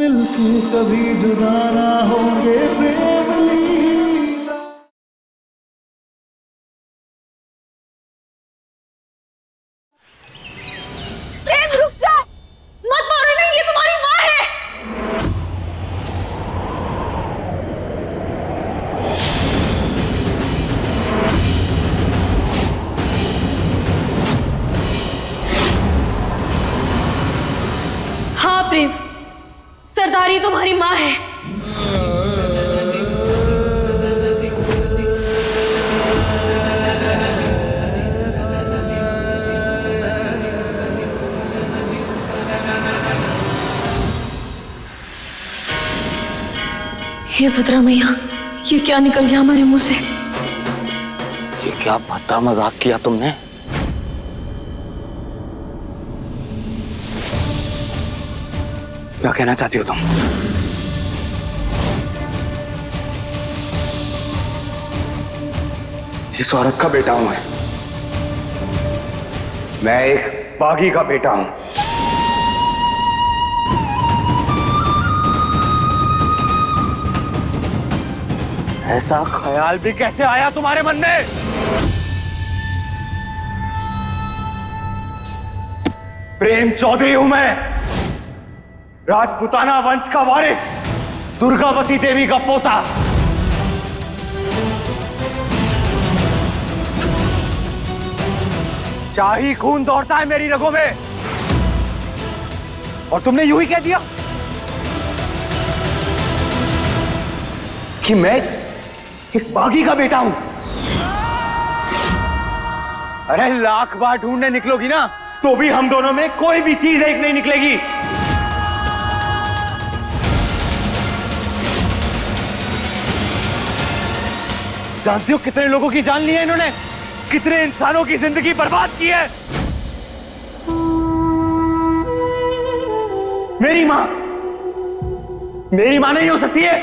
मिलके कभी जुदा ना होंगे प्रेम लीला। प्रेम रुक जा, मत मारो इन्हें, ये तुम्हारी माँ है। हाँ प्रेम, सरदारी तुम्हारी माँ है। हे भद्रा मैया, ये क्या निकल गया हमारे मुंह से? ये क्या भद्दा मजाक किया तुमने? क्या कहना चाहती हो तुम? इस औरत का बेटा हूं मैं एक बागी का बेटा हूं। ऐसा ख्याल भी कैसे आया तुम्हारे मन में? प्रेम चौधरी हूं मैं, राजपूताना वंश का वारिस, दुर्गावती देवी का पोता। शाही खून दौड़ता है मेरी रगों में, और तुमने यूं ही कह दिया कि मैं एक बागी का बेटा हूं। अरे लाख बार ढूंढने निकलोगी ना तो भी हम दोनों में कोई भी चीज एक नहीं निकलेगी। जानती हो कितने लोगों की जान ली है इन्होंने, कितने इंसानों की जिंदगी बर्बाद की है। मेरी मां नहीं हो सकती है।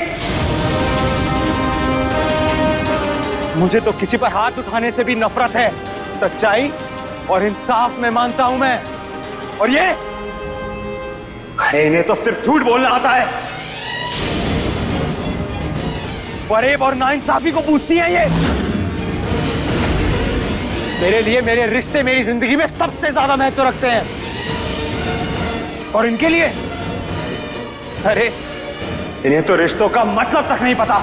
मुझे तो किसी पर हाथ उठाने से भी नफरत है। सच्चाई और इंसाफ में मानता हूं मैं, और ये अरे इन्हें तो सिर्फ झूठ बोलना आता है। फरेब और नाइंसाफी को पूछती है ये। मेरे लिए मेरे रिश्ते मेरी जिंदगी में सबसे ज्यादा महत्व रखते हैं, और इनके लिए अरे इन्हें तो रिश्तों का मतलब तक नहीं पता।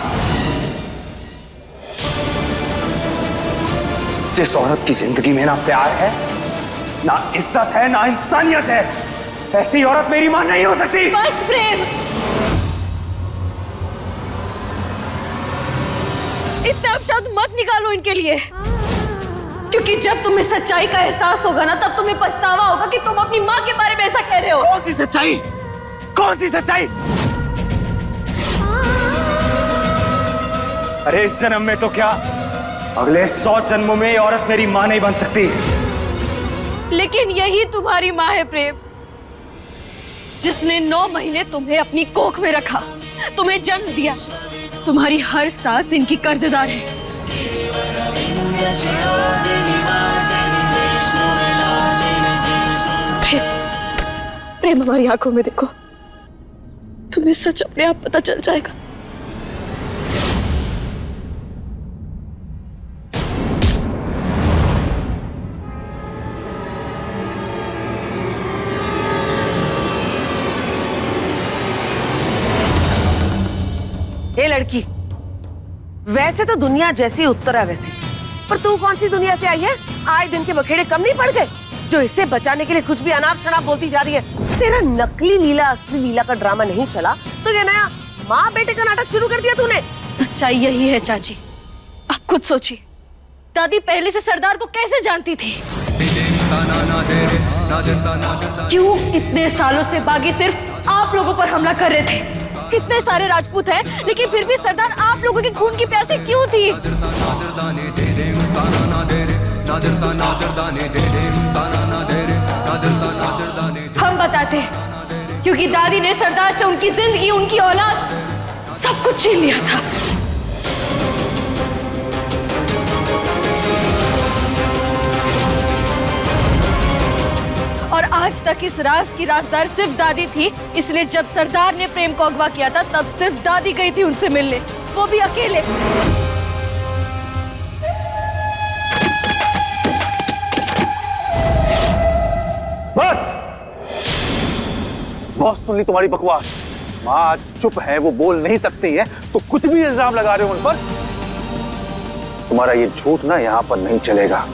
जिस औरत की जिंदगी में ना प्यार है, ना इज्जत है, ना इंसानियत है, ऐसी औरत मेरी मां नहीं हो सकती। बस प्रेम, इतने अपशब्द मत निकालो इनके लिए, क्योंकि जब तुम्हें सच्चाई का एहसास होगा ना, तब तुम्हें पछतावा होगा कि तुम अपनी माँ के बारे में ऐसा कह रहे हो। कौन सी सच्चाई? कौन सी सच्चाई? अरे इस जन्म में तो क्या, अगले 100 जन्मों में ये औरत मेरी मां नहीं बन सकती। लेकिन यही तुम्हारी माँ है प्रेम, जिसने 9 महीने तुम्हें अपनी कोख में रखा, तुम्हें जन्म दिया। तुम्हारी हर सांस इनकी कर्जदार है। प्रेम हमारी आंखों में देखो, तुम्हें सच अपने आप पता चल जाएगा। ए लड़की, वैसे तो दुनिया जैसी उत्तरा वैसी, पर तू कौन सी दुनिया से आई है? आए दिन के बखेड़े कम नहीं पड़ गए जो इसे बचाने के लिए कुछ भी अनाप शनाप बोलती जा रही है? तेरा नकली लीला असली लीला का ड्रामा नहीं चला तो ये नया माँ बेटे का नाटक शुरू कर दिया तूने। सच्चाई यही है चाची, आप खुद सोचिए, दादी पहले से सरदार को कैसे जानती थी? क्यों इतने सालों से बागी सिर्फ आप लोगों पर हमला कर रहे थे? कितने सारे राजपूत हैं, लेकिन फिर भी सरदार आप लोगों की खून की प्यासी क्यों थी? हम बताते, क्योंकि दादी ने सरदार से उनकी जिंदगी, उनकी औलाद, सब कुछ छीन लिया था। और आज तक इस राज की राजदार सिर्फ दादी थी, इसलिए जब सरदार ने प्रेम को अगवा किया था तब सिर्फ दादी गई थी उनसे मिलने, वो भी अकेले। बस बहुत सुन ली तुम्हारी बकवास। माँ आज चुप है, वो बोल नहीं सकती है, तो कुछ भी इल्जाम लगा रहे हो उन पर। तुम्हारा ये झूठ ना यहां पर नहीं चलेगा।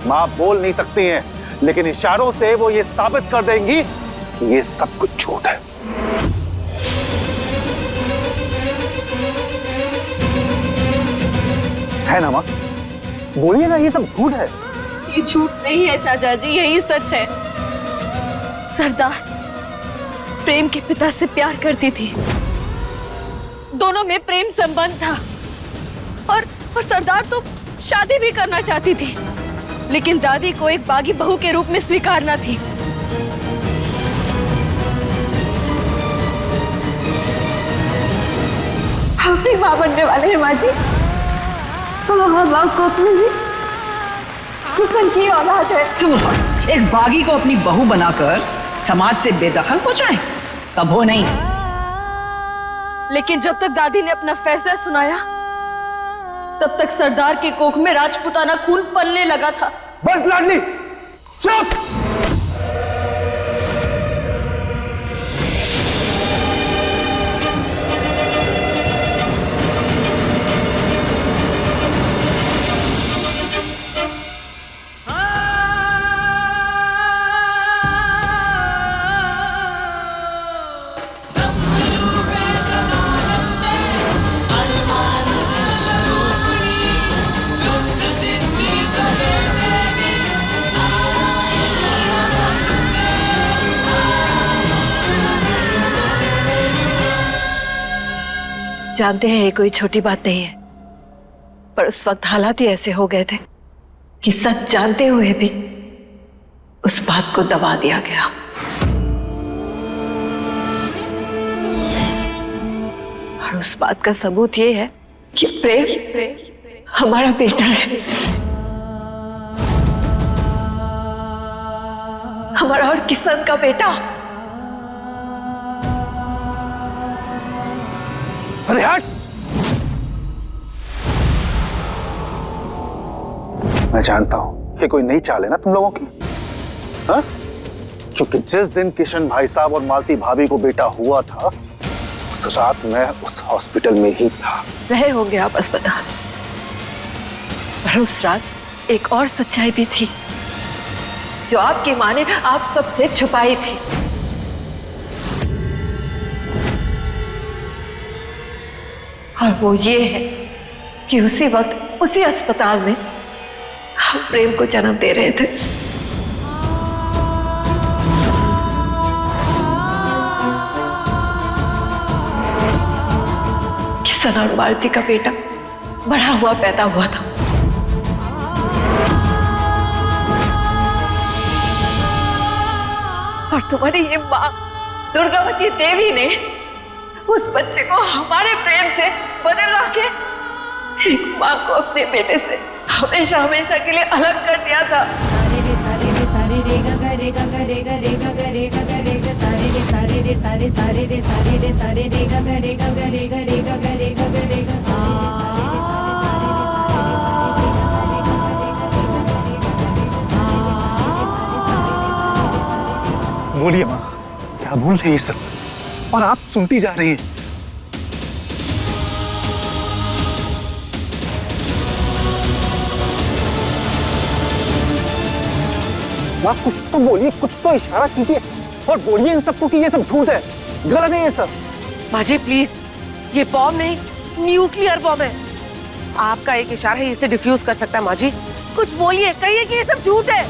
माँ बोल नहीं सकती हैं, लेकिन इशारों से वो ये साबित कर देंगी कि ये सब कुछ झूठ है ना माँ? बोलिए ना, ये सब झूठ है। ये झूठ नहीं है चाचा जी, यही सच है। सरदार प्रेम के पिता से प्यार करती थी, दोनों में प्रेम संबंध था और सरदार तो शादी भी करना चाहती थी, लेकिन दादी को एक बागी बहू के रूप में स्वीकारना थी। हम भी मां बनने वाले हैं माँ जी। किसन की औलाद है। क्यों एक बागी को अपनी बहू बनाकर समाज से बेदखल हो जाए? कबो नहीं। लेकिन जब तक दादी ने अपना फैसला सुनाया तब तक सरदार के कोख में राजपूताना खून पलने लगा था। बस लाडली, चुप। जानते हैं ये कोई छोटी बात नहीं है, पर उस वक्त हालात ही ऐसे हो गए थे कि सच जानते हुए भी उस बात को दबा दिया गया। और उस बात का सबूत ये है कि प्रेम हमारा बेटा है, हमारा और किसन का बेटा। अरे हट! मैं जानता हूं ये कोई नई चाल है ना तुम लोगों की, हाँ? क्योंकि जिस दिन किशन भाई साहब और मालती भाभी को बेटा हुआ था उस रात मैं उस हॉस्पिटल में ही था। रहे होंगे आप अस्पताल, पर उस रात एक और सच्चाई भी थी जो आपकी मां ने आप सबसे छुपाई थी। और वो ये है कि उसी वक्त उसी अस्पताल में हम प्रेम को जन्म दे रहे थे। किशन और मालती का बेटा बड़ा हुआ पैदा हुआ था। और तुम्हारी ये मां दुर्गावती देवी ने उस बच्चे को हमारे प्रेम से बदलवा के एक मां को अपने बेटे से हमेशा हमेशा के लिए अलग कर दिया था। सारे रे सारे रे सारे रे गा गा रे गा गा रे गा रे गा गा रे गा गा रे गा सारे रे सारे रे सारे सारे रे सारे रे सारे रे गा गा रे गा गा रे गा रे गा गा रे गा गा रे गा सारे रे सारे रे सारे सारे रे सारे रे सारे रे गा गा रे गा गा रे गा रे गा गा रे गा गा रे गा सारे रे सारे रे सारे सारे रे सारे रे सारे रे। बोलिए माँ, क्या बोल रही है सब और आप सुनती जा रही हैं। माँ कुछ तो बोलिए, कुछ तो इशारा कीजिए और बोलिए इन सबको कि ये सब झूठ है, गलत है ये सब। माँ जी प्लीज, ये बॉम्ब नहीं न्यूक्लियर बॉम्ब है। आपका एक इशारा ही इसे डिफ्यूज कर सकता है। माँ जी कुछ बोलिए, कहिए कि ये सब झूठ है।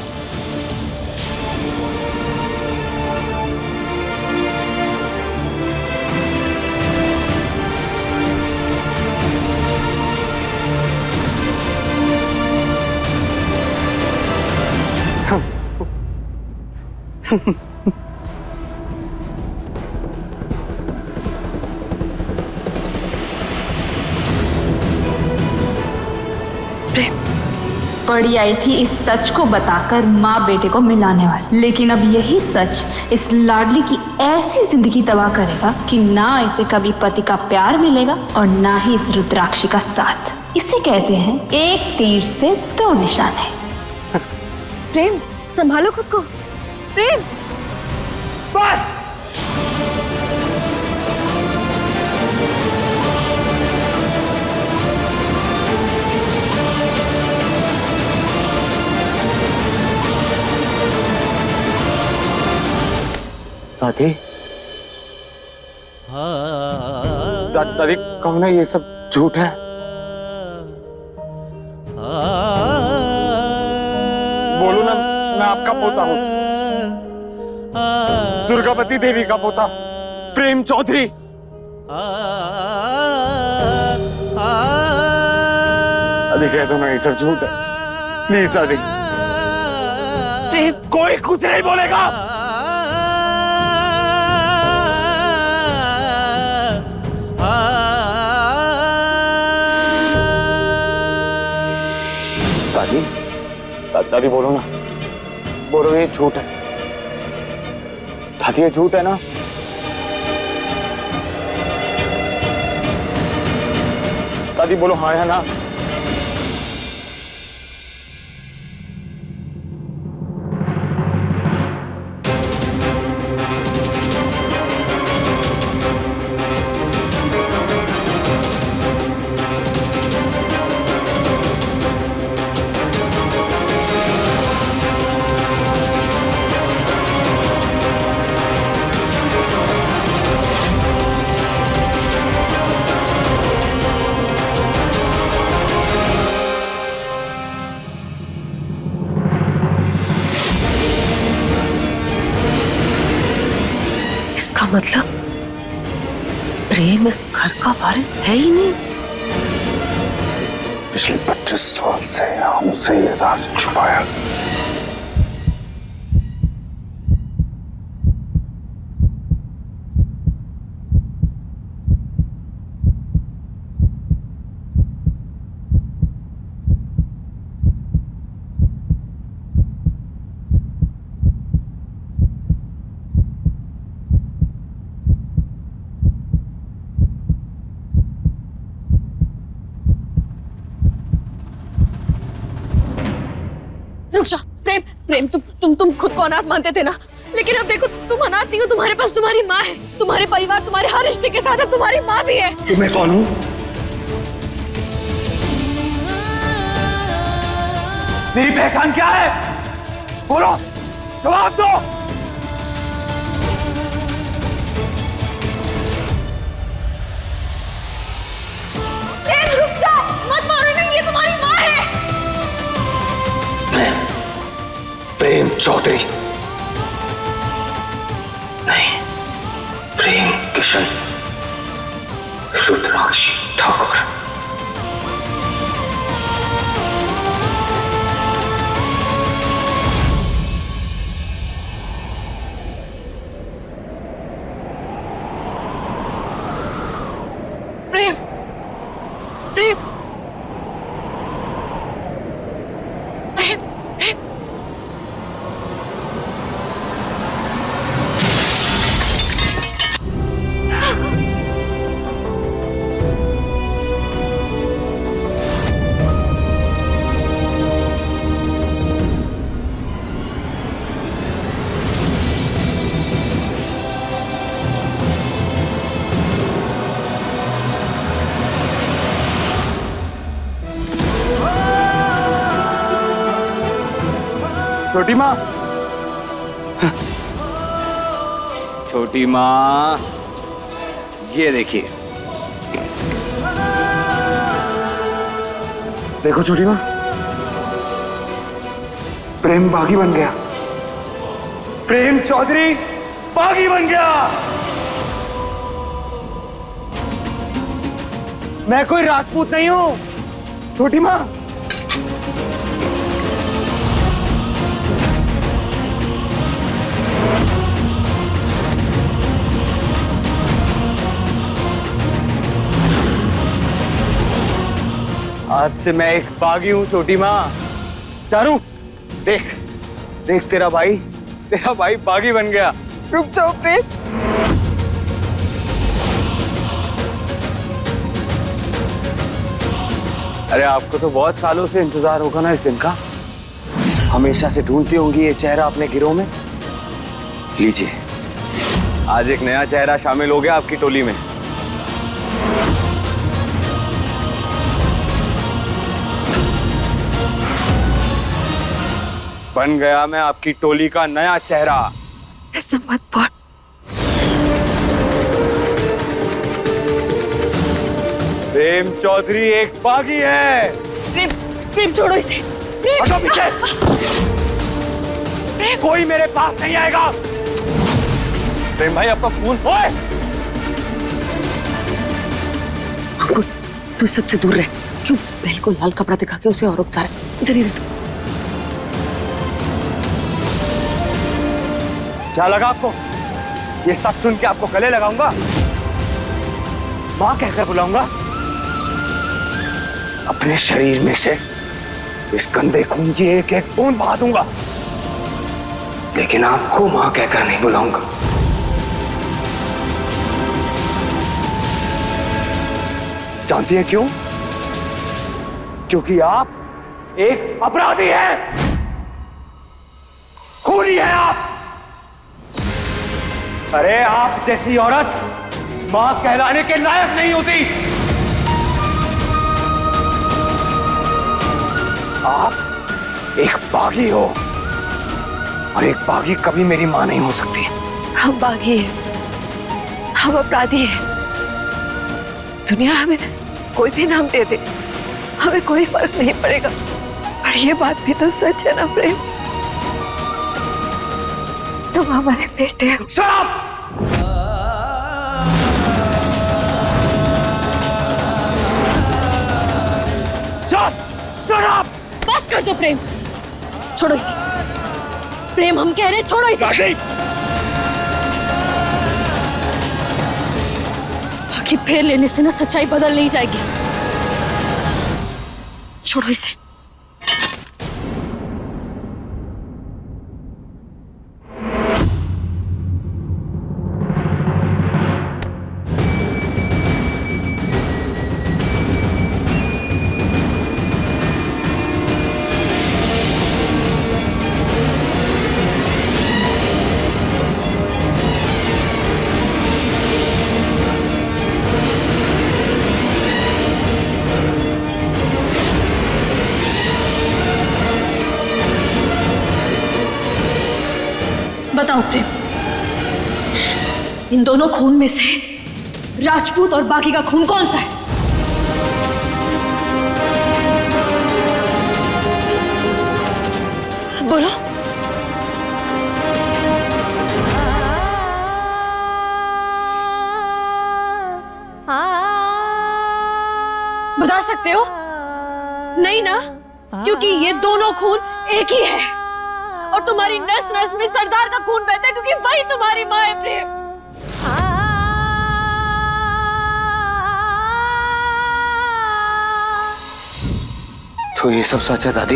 पड़ी आई थी इस सच को बताकर माँ बेटे को मिलाने वाली, लेकिन अब यही सच इस लाडली की ऐसी जिंदगी तबाह करेगा कि ना इसे कभी पति का प्यार मिलेगा और ना ही इस रुद्राक्षी का साथ। इसे कहते हैं एक तीर से दो निशाने। प्रेम, संभालो खुद को। प्रेम, बस। दादी, दादी कहूँ ना ये सब झूठ है। बोलो ना, मैं आपका पोता हूँ, दुर्गावती देवी का पोता प्रेम चौधरी। दादी कह दो ना ये सब झूठ है, प्लीज दादी। प्रेम, कोई कुछ नहीं बोलेगा। दादी, दादी बोलो ना, बोलो ये झूठ है। दादी ये झूठ है ना? दादी बोलो हाँ है ना? मतलब प्रेम इस घर का वारिस है ही नहीं। पिछले 25 साल से हमसे ये राज छुपाया। रुक जा। प्रेम, प्रेम, तुम खुद को अनाथ मानते थे ना, लेकिन अब देखो तुम अनाथ नहीं हो, तुम्हारे पास तुम्हारी माँ है, तुम्हारे परिवार, तुम्हारे हर रिश्ते के साथ अब तुम्हारी माँ भी है। तुम्हें कौन हूँ? मेरी पहचान क्या है? बोलो, जवाब दो। प्रेम रुक जा, मत मारो, नहीं ये तुम्हारी माँ है। प्रेम चौधरी नहीं, प्रेम किशन रुद्राक्षी ठाकुर। प्रेम, प्रेम, प्रेम, प्रेम। छोटी माँ, छोटी माँ, ये देखिए। देखो छोटी माँ, प्रेम बागी बन गया, प्रेम चौधरी बागी बन गया। मैं कोई राजपूत नहीं हूं छोटी माँ। आज से मैं एक बागी हूं छोटी माँ, चारू, देख देख तेरा भाई बागी बन गया। रुक जाओ प्रेम। अरे आपको तो बहुत सालों से इंतजार होगा ना इस दिन का। हमेशा से ढूंढती होंगी ये चेहरा अपने गिरोह में। लीजिए, आज एक नया चेहरा शामिल हो गया आपकी टोली में। बन गया मैं आपकी टोली का नया चेहरा। ऐसा मत बोल। प्रेम चौधरी एक बागी है। प्रेम, प्रेम छोड़ो इसे। प्रेम, हटो पीछे। कोई मेरे पास नहीं आएगा। प्रेम भाई आपका फोन। ओए अंकुर, तू सबसे दूर रह। क्यों बहल को लाल कपड़ा दिखा के उसे और उकसा रहा है? इधर ही रह तू। क्या लगा आपको? ये सब सुन के आपको गले लगाऊंगा, मां कहकर बुलाऊंगा? अपने शरीर में से इस गंदे खून की एक एक बूंद बहा दूंगा, लेकिन आपको मां कहकर नहीं बुलाऊंगा। जानती हैं क्यों? क्योंकि आप एक अपराधी हैं, खूनी हैं आप। अरे आप जैसी औरत मां कहलाने के लायक नहीं होती। आप एक बागी हो, और एक बागी कभी मेरी मां नहीं हो सकती। हम बागी हैं, हम अपराधी हैं। दुनिया हमें कोई भी नाम दे दे, हमें कोई फर्क नहीं पड़ेगा। पर ये बात भी तो सच है ना प्रेम, तुम हमारे बेटे हो। बस कर दो प्रेम, छोड़ो इसे। प्रेम हम कह रहे छोड़ो इसे। बाकी फेर लेने से ना सच्चाई बदल नहीं जाएगी। छोड़ो इसे। बताओ प्रेम, इन दोनों खून में से राजपूत और बाकी का खून कौन सा है? बोलो। बता सकते हो? नहीं ना, क्योंकि ये दोनों खून एक ही है, और तुम्हारी नस नस में सरदार का खून बहता है, क्योंकि वही तुम्हारी मां है प्रेम। तो ये सब सच है दादी?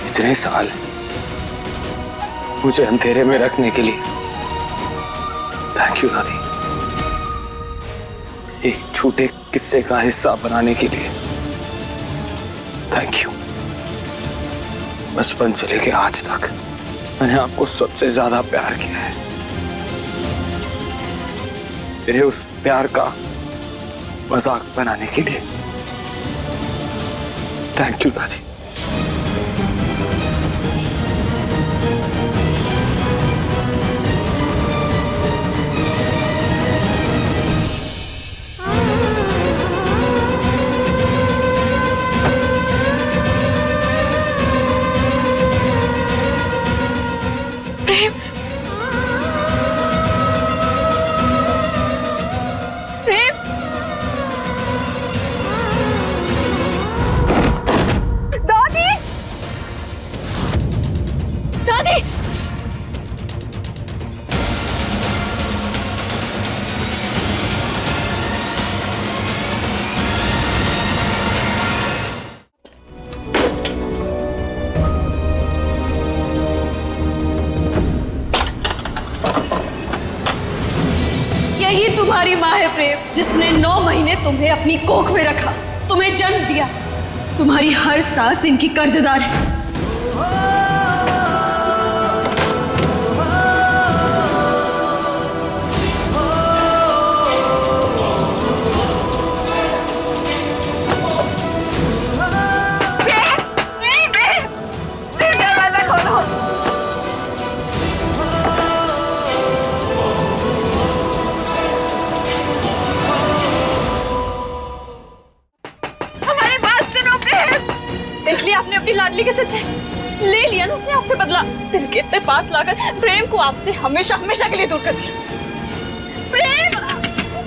इतने साल मुझे अंधेरे में रखने के लिए थैंक यू दादी। एक छोटे किस्से का हिस्सा बनाने के लिए थैंक यू। बचपन से लेके आज तक मैंने आपको सबसे ज्यादा प्यार किया है। मेरे उस प्यार का मजाक बनाने के लिए थैंक यू दादी। प्रेम, प्रेम, यही तुम्हारी माँ है प्रेम, जिसने 9 महीने तुम्हें अपनी कोख में रखा, तुम्हें जन्म दिया। तुम्हारी हर सांस इनकी कर्जदार है। देख लिया आपने अपनी लाडली के सच है, ले लिया ना उसने आपसे बदला। दिल के इतने पास लाकर प्रेम को आपसे हमेशा हमेशा के लिए दूर कर दिया। प्रेम,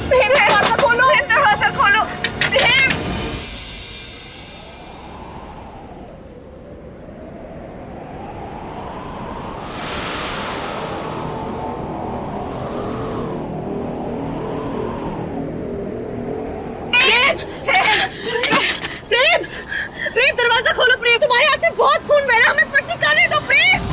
प्रेम दरवाजा खोलो, दरवाजा खोलो, प्रेम। प्रेम, प्रेम दरवाजा खोलो प्रेम, तुम्हारे हाथ से बहुत खून बह रहा है, हमें पट्टी करने दो प्रेम।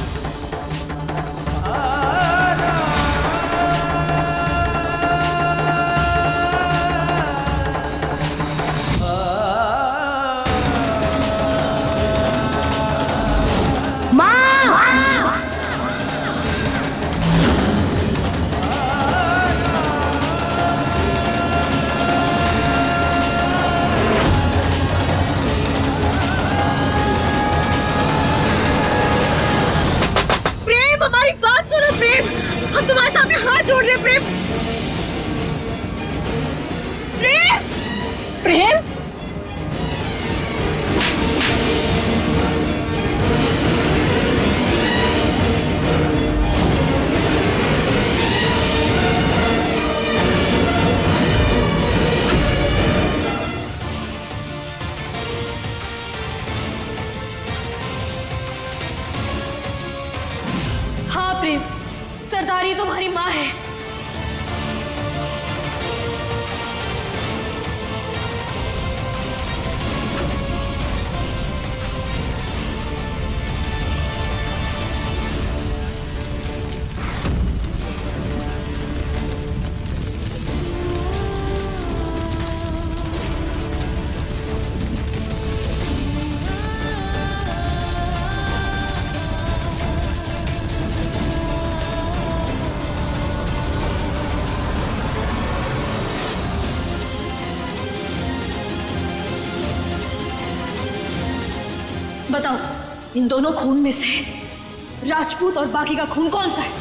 हमारी बात सुनो प्रेम, हम तुम्हारे सामने हाथ जोड़ रहे हैं प्रेम। प्रेम, प्रेम, प्रेम, सरदारी तुम्हारी माँ है। बताओ, इन दोनों खून में से राजपूत और बाकी का खून कौन सा है?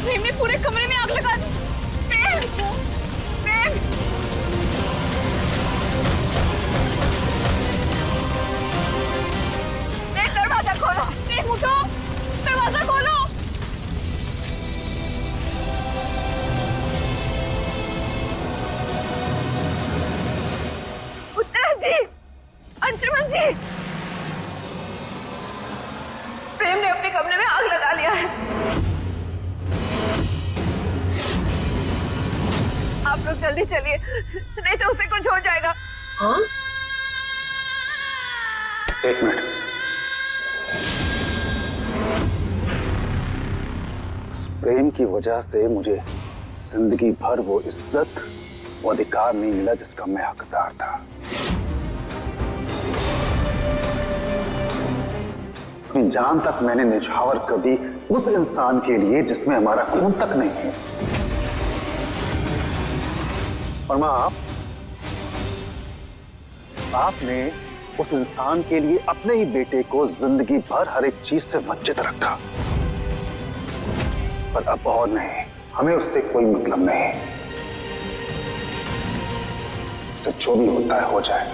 प्रेम ने पूरे कमरे में आग लगा दी। प्रेम, प्रेम, दरवाजा खोलो। प्रेम उठो, दरवाजा खोलो। उत्तरा जी, अंशुमन जी, प्रेम ने अपने कमरे में आग लगा लिया है। जल्दी चलिए, नहीं तो उसे कुछ हो जाएगा। हाँ? एक मिनट। इस प्रेम की वजह से मुझे जिंदगी भर वो इज्जत, वो अधिकार नहीं मिला जिसका मैं हकदार था। अपनी जान तक मैंने निछावर कर दी उस इंसान के लिए जिसमें हमारा खून तक नहीं है। और मां, आपने उस इंसान के लिए अपने ही बेटे को जिंदगी भर हर एक चीज से वंचित रखा, पर अब और नहीं, हमें उससे कोई मतलब नहीं। उससे जो भी होता है हो जाए।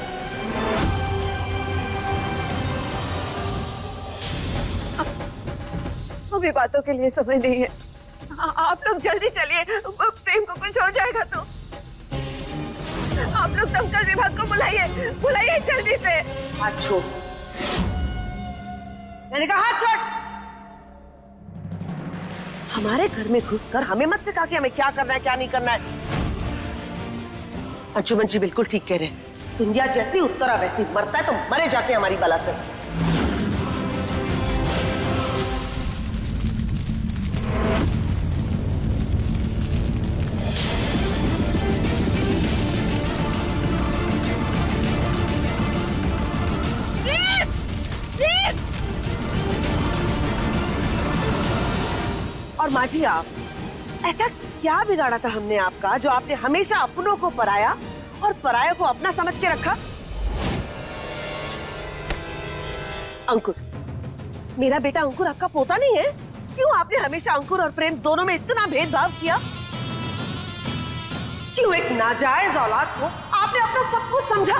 अभी बातों के लिए समय नहीं है, आप लोग जल्दी चलिए, प्रेम को कुछ हो जाएगा तो। आप लोग दमकल विभाग को बुलाइए, बुलाइए जल्दी से। हाथ छोड़, मैंने कहा हाथ छोड़। हमारे घर में घुसकर हमें मत सिखा कि हमें क्या करना है क्या नहीं करना है। अंशुमन जी बिल्कुल ठीक कह रहे हैं, दुनिया जैसी उत्तरा वैसी, मरता है तो मरे जाके हमारी बला से। और माँ जी, आप ऐसा क्या बिगाड़ा था हमने आपका जो आपने हमेशा अपनों को पराया और पराया को अपना समझ के रखा? अंकुर, मेरा बेटा अंकुर आपका पोता नहीं है? क्यों आपने हमेशा अंकुर और प्रेम दोनों में इतना भेदभाव किया? क्यों एक नाजायज औलाद को आपने अपना सब कुछ समझा?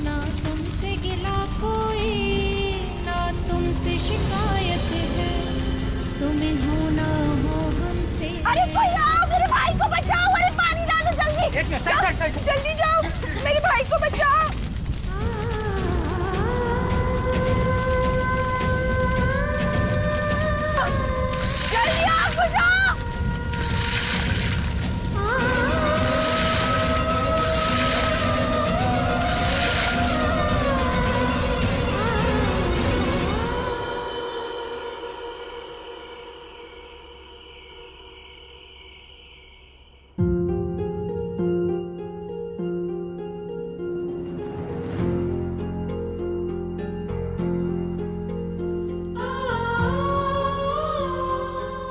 ना तुमसे गिला कोई, ना तुमसे शिकायत है, तुम्हें हो ना हो हमसे। अरे कोई आओ, मेरे भाई को बचाओ, अरे पानी ला दो जल्दी। जल्दी जाओ, मेरे भाई को बचाओ। जल्दी आओ, बुझाओ।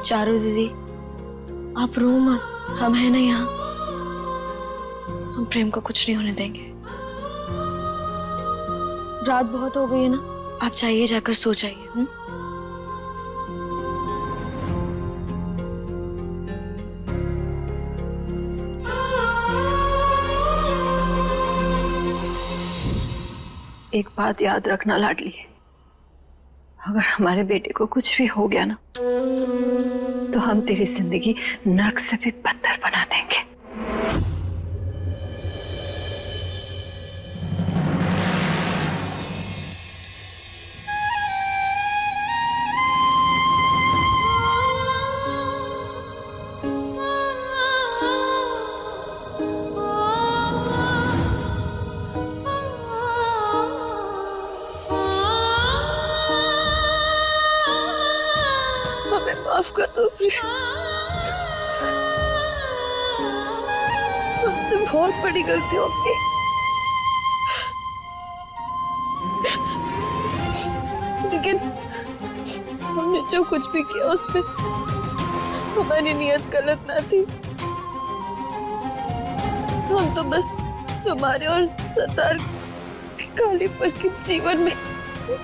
चारू दीदी, आप रो मत, हम है ना यहाँ। हम प्रेम को कुछ नहीं होने देंगे। रात बहुत हो गई है ना, आप जाइए, जाकर सो जाइए। एक बात याद रखना लाडली, अगर हमारे बेटे को कुछ भी हो गया ना, तो हम तेरी जिंदगी नर्क से भी बदतर बना देंगे। माफ कर दो प्रिया, हमसे बहुत बड़ी गलती हो गई। लेकिन हमने जो कुछ भी किया उसमें हमारी नियत गलत ना थी। हम तो बस तुम्हारे और सरदार के कालीपन के जीवन में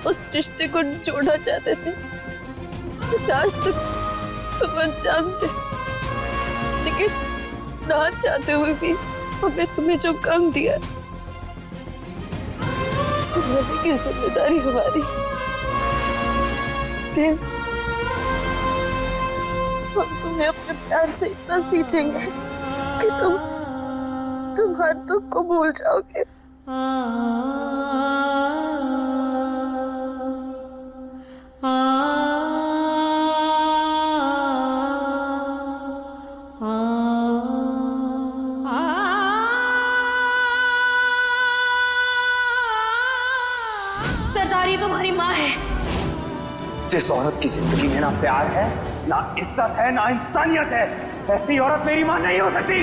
उस रिश्ते को जोड़ना चाहते थे जिसे आज तक तुम जानते, लेकिन ना चाहते हुए भी हमें तुम्हें जो कम दिया सुनने की जिम्मेदारी हमारी। प्रेम, हम तुम्हें अपने प्यार से इतना सींचेंगे कि तुम हर दुख को भूल जाओगे। सरदारी तुम्हारी माँ है। जिस औरत की जिंदगी में ना प्यार है, ना इज्जत है, ना इंसानियत है, ऐसी औरत मेरी माँ नहीं हो सकती।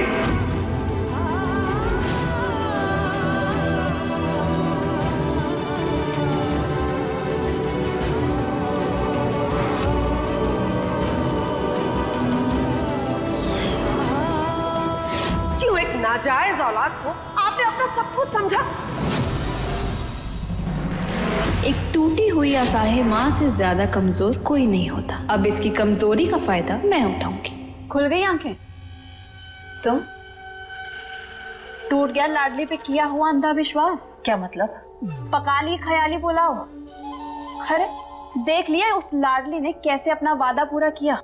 क्यों एक नाजायज औलाद को आपने अपना सब कुछ समझा? एक टूटी हुई असहाय माँ से ज्यादा कमजोर कोई नहीं होता। अब इसकी कमजोरी का फायदा मैं उठाऊंगी। खुल गई आंखें? तुम टूट गया लाडली पे किया हुआ अंधा विश्वास। क्या मतलब? पका ली ख्याली पुलाव। अरे देख लिया उस लाडली ने कैसे अपना वादा पूरा किया।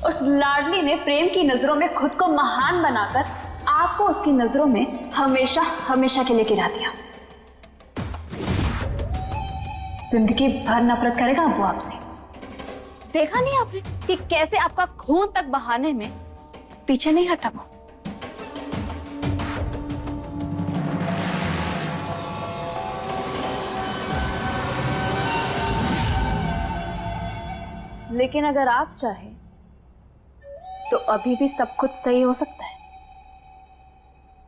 उस लाडली ने प्रेम की नजरों में खुद को महान बनाकर आपको उसकी नजरों में हमेशा हमेशा के लिए गिरा दिया। जिंदगी भर नफरत करेगा वो आपसे। देखा नहीं आपने कि कैसे आपका खून तक बहाने में पीछे नहीं हटा वो। लेकिन अगर आप चाहें तो अभी भी सब कुछ सही हो सकता है।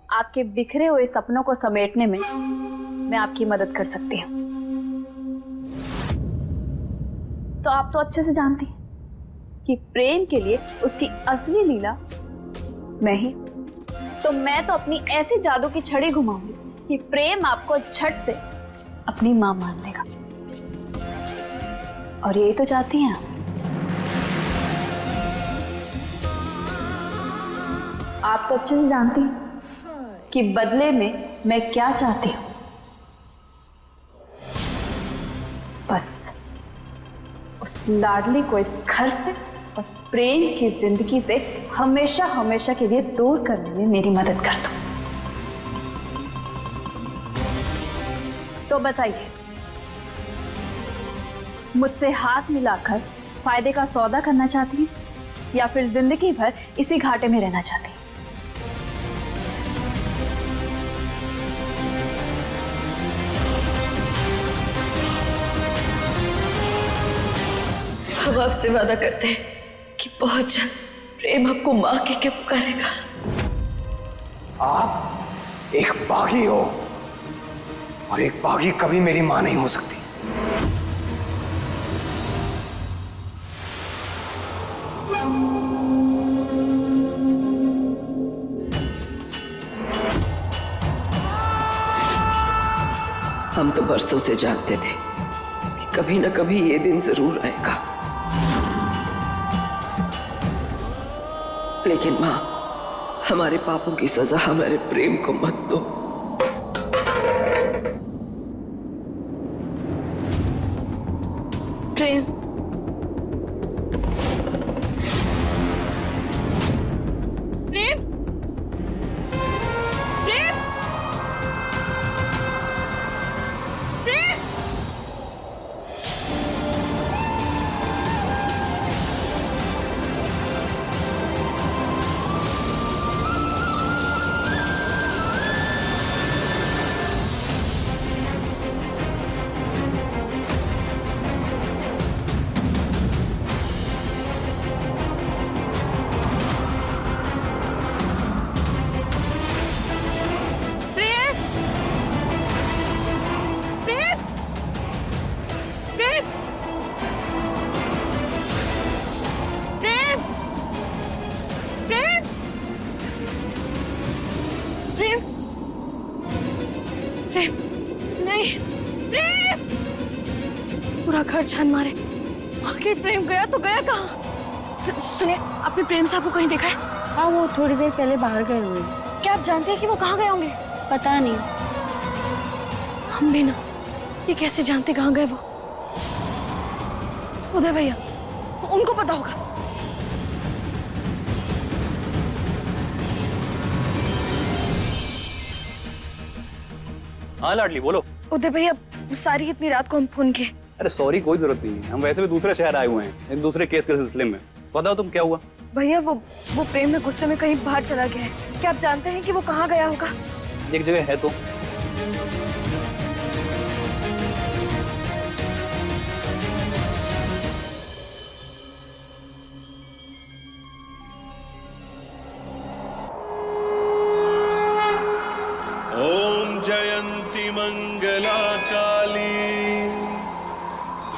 आपके बिखरे हुए सपनों को समेटने में मैं आपकी मदद कर सकती हूँ। तो आप तो अच्छे से जानती हैं कि प्रेम के लिए उसकी असली लीला मैं ही। तो मैं तो अपनी ऐसी जादू की छड़ी घुमाऊंगी कि प्रेम आपको झट से अपनी मां मान लेगा। और यही तो चाहती हैं आप तो अच्छे से जानती हैं कि बदले में मैं क्या चाहती हूं। बस उस लाडली को इस घर से और प्रेम की जिंदगी से हमेशा हमेशा के लिए दूर करने में मेरी मदद कर दो। तो बताइए, मुझसे हाथ मिलाकर फायदे का सौदा करना चाहती हैं या फिर जिंदगी भर इसी घाटे में रहना चाहती हैं? हम आपसे वादा करते हैं कि बहुत जल्द प्रेम आपको मां कह के पुकारेगा। आप एक बागी हो और एक बागी कभी मेरी मां नहीं हो सकती। तो बरसों से जानते थे कि कभी न कभी ये दिन जरूर आएगा, लेकिन माँ, हमारे पापों की सजा हमारे प्रेम को मत दो। प्रेम, प्रेम, प्रेम, प्रेम। प्रेम, नहीं, प्रेम! पूरा घर छान मारे, आखिर प्रेम गया तो गया कहाँ? सुनिए, आपने प्रेम साहब को कहीं देखा है? हाँ, वो थोड़ी देर पहले बाहर गए हुए। क्या आप जानते हैं कि वो कहाँ गए होंगे? पता नहीं। हम भी ना, ये कैसे जानते कहाँ गए वो? उदय भैया, उनको पता होगा। हाँ लाडली, बोलो। उदय भैया, सारी इतनी रात को हम फोन किए। अरे सॉरी, कोई जरूरत नहीं है, हम वैसे भी दूसरे शहर आए हुए हैं, एक दूसरे केस के सिलसिले में। बताओ तुम, क्या हुआ? भैया, वो प्रेम में गुस्से में कहीं बाहर चला गया है। क्या आप जानते हैं कि वो कहाँ गया होगा? एक जगह है तो। ओम जयंती मंगला काली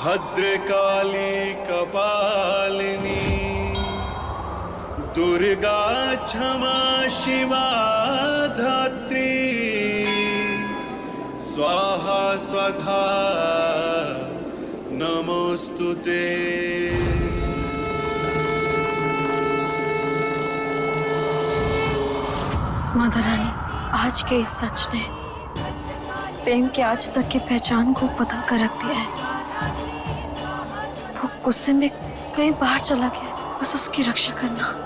भद्रकाली कपालिनी दुर्गा क्षमा शिवा धात्री स्वाहा स्वधा नमोस्तुते। माता रानी, आज के इस सच ने प्रेम के आज तक की पहचान को पता कर रख दिया है। वो गुस्से में कहीं बाहर चला गया, बस उसकी रक्षा करना।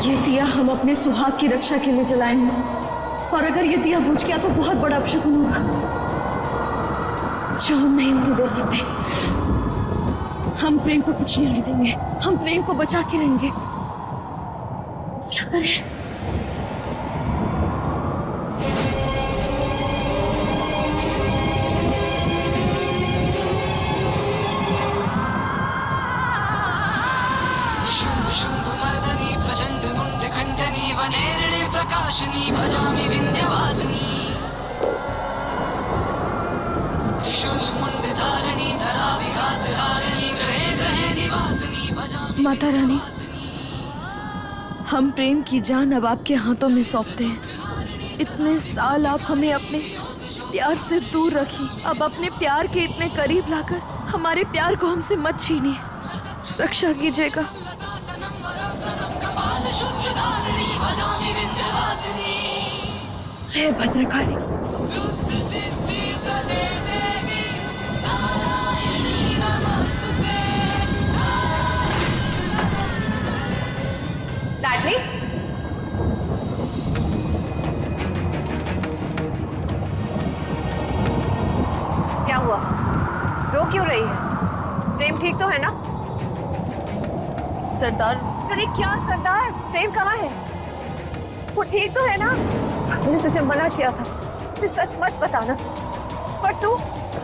ये दिया हम अपने सुहाग की रक्षा के लिए जलाएंगे, और अगर ये दिया बुझ गया तो बहुत बड़ा अपशकुन होगा जो हम नहीं होने दे सकते। हम प्रेम को कुछ नहीं होने देंगे, हम प्रेम को बचा के रहेंगे। क्या करें? प्रकाशनी भजामि विंध्यवासिनी त्रिशूल मुंड धारणी धरा विघात हारिणी ग्रहे ग्रहे निवासिनी भजामि। माता रानी, हम प्रेम की जान अब आपके हाथों में सौंपते हैं। इतने साल आप हमें अपने प्यार से दूर रखी, अब अपने प्यार के इतने करीब लाकर हमारे प्यार को हमसे मत छीनिए, रक्षा कीजिएगा। जय भद्रकाली। लाडली, प्रेम ठीक तो है ना? सरदार, अरे क्या सरदार, प्रेम कहाँ है? वो ठीक तो है ना? मैंने तुझे मना किया था, उसे सच मत बताना, पर तू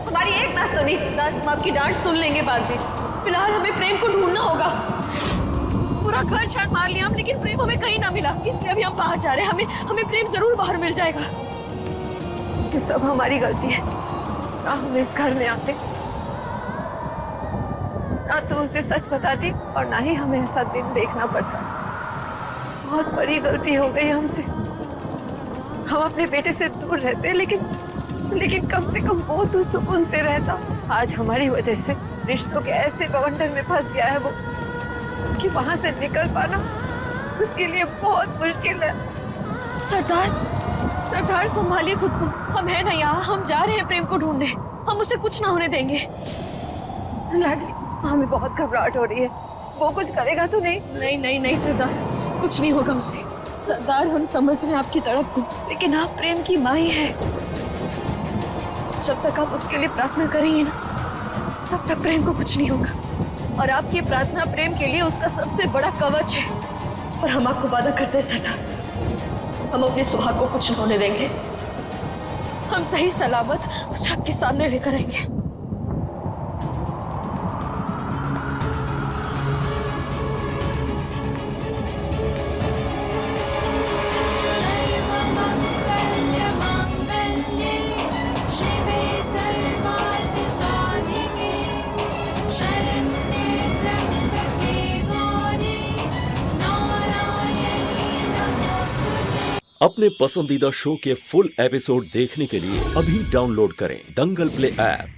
हमारी एक ना सुनी। सरदार, हम आपकी डांट सुन लेंगे बाद में। फिलहाल हमें प्रेम को ढूंढना होगा। पूरा घर छान मार लिया हम, लेकिन प्रेम हमें कहीं ना मिला, इसलिए अभी हम बाहर जा रहे हैं। हमें प्रेम जरूर बाहर मिल जाएगा। ये सब हमारी गलती है, ना हम इस घर में आते, ना तो उसे सच बताती और ना ही हमें ऐसा दिन देखना पड़ता। बहुत बड़ी गलती हो गई हमसे। हम अपने बेटे से दूर रहते, लेकिन कम से कम वो तो सुकून से रहता। आज हमारी वजह से रिश्तों के ऐसे बवंडर में फंस गया है वो कि वहां से निकल पाना उसके लिए बहुत मुश्किल है। सरदार संभालिए खुद को, हम है ना यहाँ, हम जा रहे हैं प्रेम को ढूंढने, हम उसे कुछ ना होने देंगे। लाडली, हमें बहुत घबराहट हो रही है, वो कुछ करेगा तो नहीं? नहीं सरदार, कुछ नहीं होगा उसे। सरदार, हम समझ रहे हैं आपकी तड़प को, लेकिन आप प्रेम की माँ ही है। जब तक आप उसके लिए प्रार्थना करेंगे ना, तब तक प्रेम को कुछ नहीं होगा। और आपकी प्रार्थना प्रेम के लिए उसका सबसे बड़ा कवच है। और हम आपको वादा करते हैं सरदार, हम अपने सुहाग को कुछ नहीं होने देंगे। हम सही सलामत उसे आपके सामने लेकर आएंगे। अपने पसंदीदा शो के फुल एपिसोड देखने के लिए अभी डाउनलोड करें दंगल प्ले ऐप।